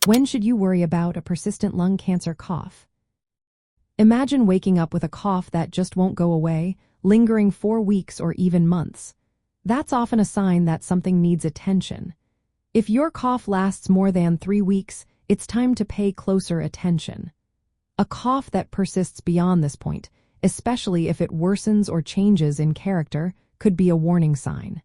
When should you worry about a persistent lung cancer cough? Imagine waking up with a cough that just won't go away, lingering for weeks or even months. That's often a sign that something needs attention. If your cough lasts more than 3 weeks, it's time to pay closer attention. A cough that persists beyond this point, especially if it worsens or changes in character, could be a warning sign.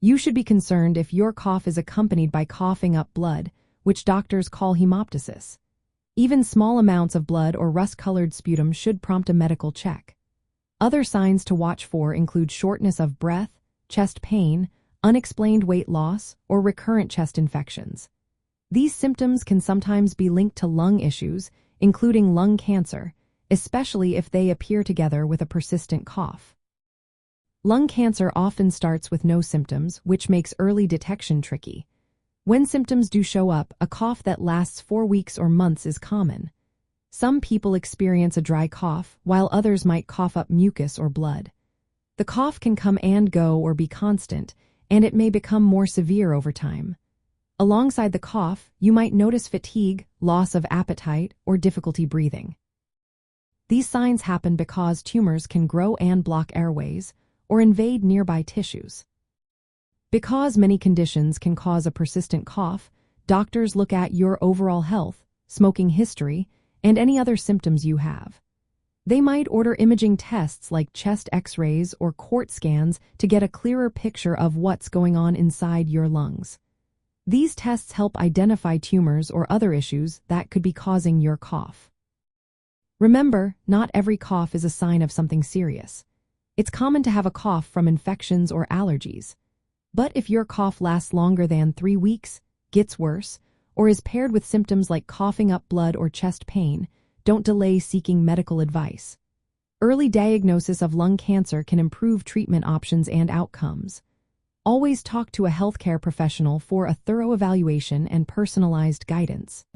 You should be concerned if your cough is accompanied by coughing up blood, which doctors call hemoptysis. Even small amounts of blood or rust-colored sputum should prompt a medical check. Other signs to watch for include shortness of breath, chest pain, unexplained weight loss, or recurrent chest infections. These symptoms can sometimes be linked to lung issues, including lung cancer, especially if they appear together with a persistent cough. Lung cancer often starts with no symptoms, which makes early detection tricky. When symptoms do show up, a cough that lasts 4 weeks or months is common. Some people experience a dry cough, while others might cough up mucus or blood. The cough can come and go or be constant, and it may become more severe over time. Alongside the cough, you might notice fatigue, loss of appetite, or difficulty breathing. These signs happen because tumors can grow and block airways, or invade nearby tissues. Because many conditions can cause a persistent cough, doctors look at your overall health, smoking history, and any other symptoms you have. They might order imaging tests like chest X-rays or CT scans to get a clearer picture of what's going on inside your lungs. These tests help identify tumors or other issues that could be causing your cough. Remember, not every cough is a sign of something serious. It's common to have a cough from infections or allergies. But if your cough lasts longer than 3 weeks, gets worse, or is paired with symptoms like coughing up blood or chest pain, don't delay seeking medical advice. Early diagnosis of lung cancer can improve treatment options and outcomes. Always talk to a healthcare professional for a thorough evaluation and personalized guidance.